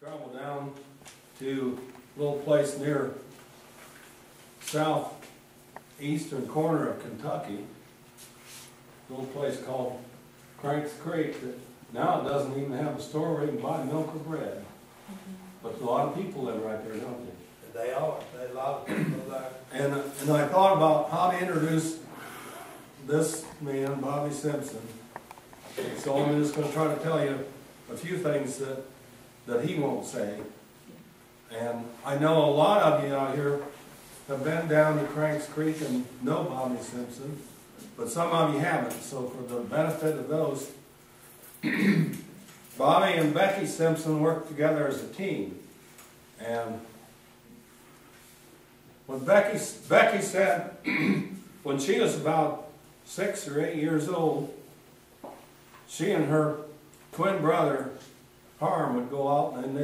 travel down to a little place near southeastern corner of Kentucky, a little place called Crank's Creek that now it doesn't even have a store where you can buy milk or bread. But a lot of people live right there, don't they? They are. There's a lot of people there. And I thought about how to introduce this man, Bobby Simpson. So I'm just going to try to tell you a few things that he won't say. And I know a lot of you out here have been down to Crank's Creek and know Bobby Simpson, but some of you haven't. So for the benefit of those, Bobby and Becky Simpson worked together as a team. And when Becky said when she was about 6 or 8 years old, she and her twin brother Harm would go out and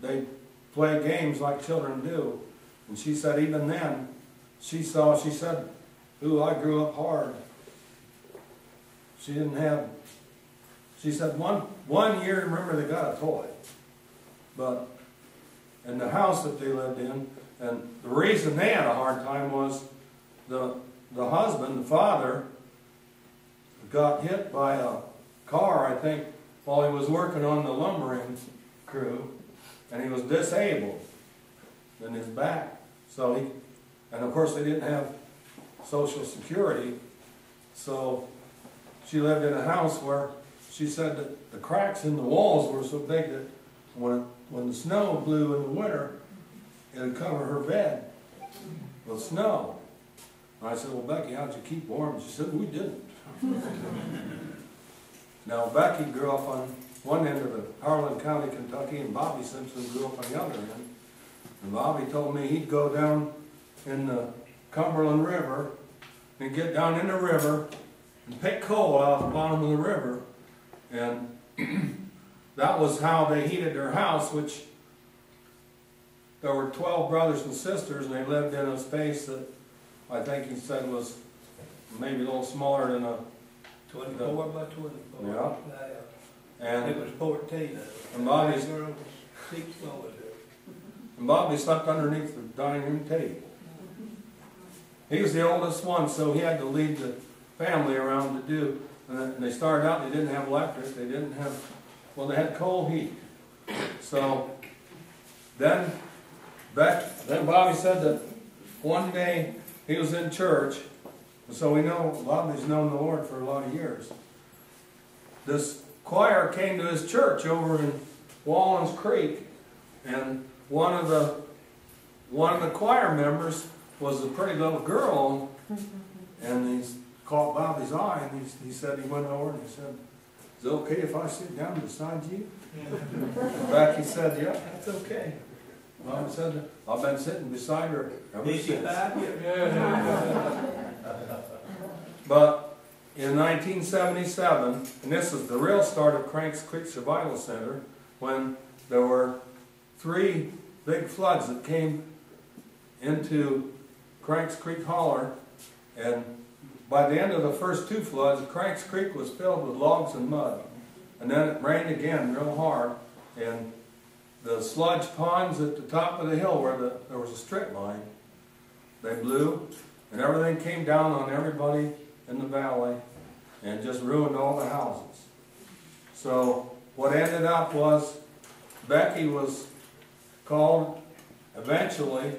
they'd play games like children do. And she said even then, she said, ooh, I grew up hard. She said one year, remember, they got a toy. But in the house that they lived in, and the reason they had a hard time was the husband, the father, got hit by a car, I think, while he was working on the lumbering crew, and he was disabled in his back. And of course they didn't have Social Security, so she lived in a house where she said that the cracks in the walls were so big that when the snow blew in the winter, it would cover her bed with snow. And I said, well, Becky, how'd you keep warm? She said, we didn't. Now, Becky grew up on one end of Harlan County, Kentucky, and Bobby Simpson grew up on the other end. And Bobby told me he'd go down in the Cumberland River and get down in the river and pick coal out of the bottom of the river. And that was how they heated their house, which there were 12 brothers and sisters, and they lived in a space that I think he said was maybe a little smaller than a 24 by 24. Yeah. And it was 14. And Bobby's girl was 6 floors there. And Bobby slept underneath the dining room table. He was the oldest one, so he had to lead the family around to do. And they started out, they didn't have electric, they didn't have, well, they had coal heat. So then Bobby said that one day he was in church, and so we know Bobby's known the Lord for a lot of years. This choir came to his church over in Wallens Creek, and one of the choir members was a pretty little girl, and he caught Bobby's eye, and he said, he went over and he said, is it okay if I sit down beside you? And Becky said, yeah, that's okay. Bobby said, I've been sitting beside her ever since. But in 1977, and this is the real start of Crank's Creek Survival Center, when there were 3 big floods that came into Crank's Creek Holler, and by the end of the first 2 floods, Crank's Creek was filled with logs and mud. And then it rained again real hard, and the sludge ponds at the top of the hill where there was a strip mine, they blew, and everything came down on everybody in the valley and just ruined all the houses. So what ended up was Becky was called eventually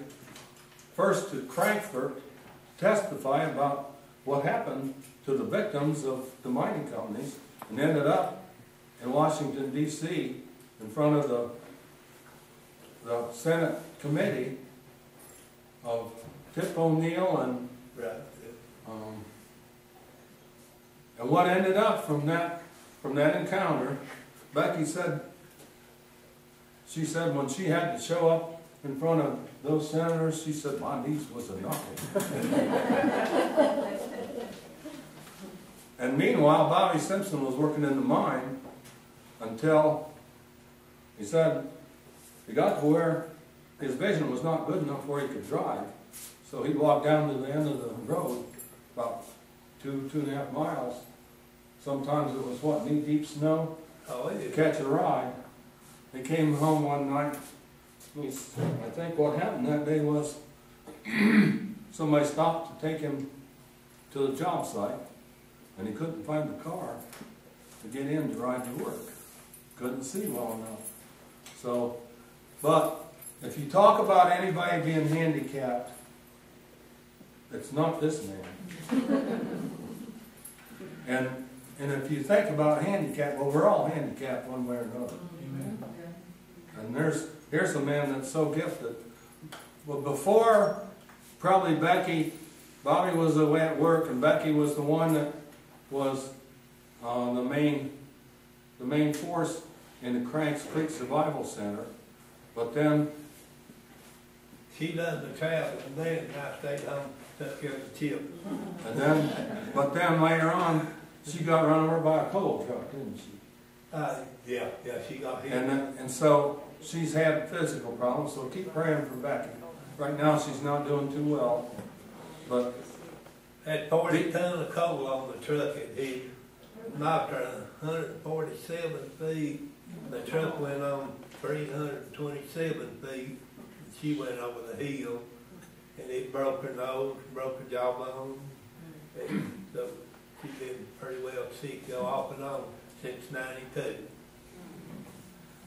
first to Frankfurt to testify about what happened to the victims of the mining companies, and ended up in Washington, D.C. in front of the Senate committee of Tip O'Neill and what ended up from that encounter, Becky said, she said when she had to show up in front of those senators, she said, my knees was a knocking. And meanwhile, Bobby Simpson was working in the mine until he said he got to where his vision was not good enough where he could drive. So he walked down to the end of the road, about 2.5 miles. Sometimes it was, what, knee-deep snow? Oh, to catch a ride. he came home one night. I think what happened that day was somebody stopped to take him to the job site, and he couldn't find the car to get in to ride to work. Couldn't see well enough. So, but if you talk about anybody being handicapped, it's not this man. And if you think about handicap, well, we're all handicapped one way or another. Amen. And here's a man that's so gifted. Well, before probably Bobby was away at work, and Becky was the one that was the main force in the Cranks Creek Survival Center. But then She done the travel, and then I stayed home, took care of the children. but then later on, she got run over by a coal truck, didn't she? Yeah, she got hit. And so she's had physical problems. So keep praying for Becky. Right now, she's not doing too well, but Had 40 tons of coal on the truck, and he knocked her 147 feet. The truck went on 327 feet. She went over the hill, and it broke her nose, broke her jawbone. And so she's been pretty well sick, go off and on since '92.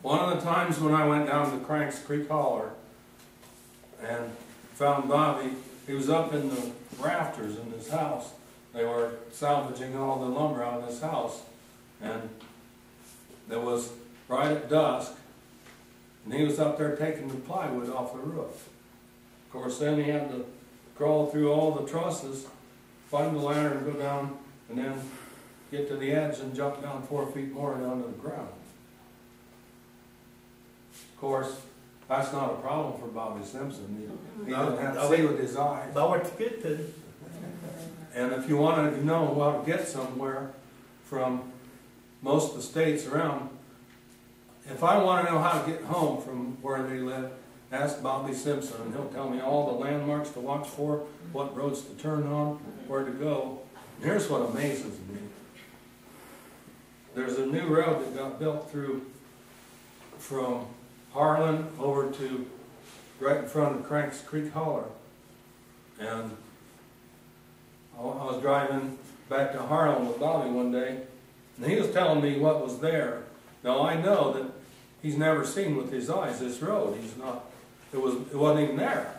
one of the times when I went down to Cranks Creek Holler and found Bobby, he was up in the rafters in his house. They were salvaging all the lumber out of his house, and there was right at dusk, and he was up there taking the plywood off the roof. Of course, then he had to crawl through all the trusses, find the ladder and go down, and then get to the edge and jump down 4 feet more down to the ground. Of course, that's not a problem for Bobby Simpson. He doesn't have to see with his eyes. Know what to get to. And if you want to know how to get somewhere from most of the states around, if I want to know how to get home from where they live, ask Bobby Simpson, and he'll tell me all the landmarks to watch for, what roads to turn on, where to go. And here's what amazes me. There's a new road that got built through from Harlan over to right in front of Cranks Creek Holler. And I was driving back to Harlan with Bobby one day, and he was telling me what was there. Now I know that he's never seen with his eyes this road. It wasn't even there.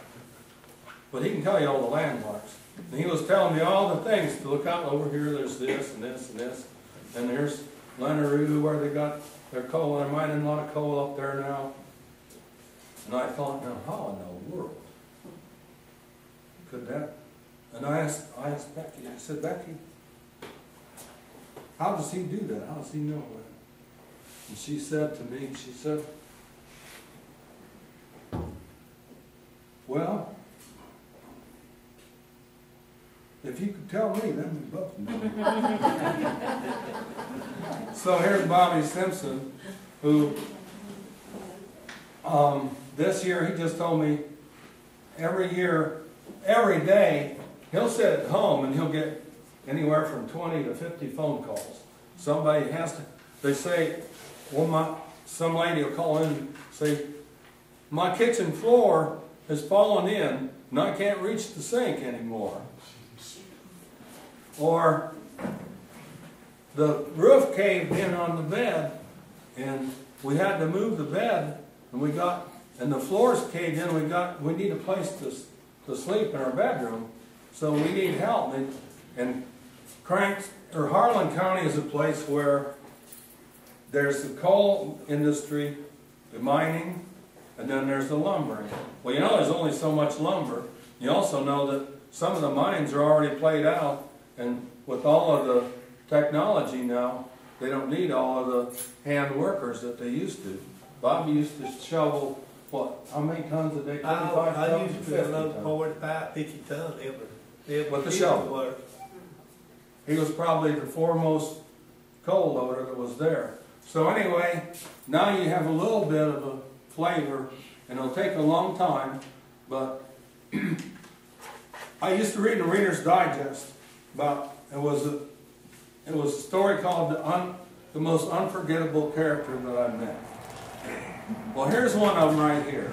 But he can tell you all the landmarks. And he was telling me all the things to look out over here. There's this and this and this. And there's Lenaroo where they got their coal. They're mining a lot of coal up there now. And I thought, now how in the world could that? And I asked Becky, I said, Becky, how does he do that? How does he know that? And she said to me, she said, well, if you could tell me, then we both know. So here's Bobby Simpson, who this year he just told me every year, every day, he'll sit at home and he'll get anywhere from 20 to 50 phone calls. Somebody has to, they say, well, some lady will call in and say, my kitchen floor has fallen in and I can't reach the sink anymore. Or the roof caved in on the bed and we had to move the bed and the floors caved in. We need a place to sleep in our bedroom, so we need help. And Harlan County is a place where there's the coal industry, the mining, and then there's the lumbering. Well, you know there's only so much lumber. You also know that some of the mines are already played out, and with all of the technology now, they don't need all of the hand workers that they used to. Bobby used to shovel, what, how many tons a day? 25 I tons? used to load 45, 50 tons every With the shovel. He was probably the foremost coal loader that was there. So anyway, now you have a little bit of a flavor, and it'll take a long time, but I used to read in the Reader's Digest about, it was a story called the most unforgettable character that I met. Well, here's one of them right here.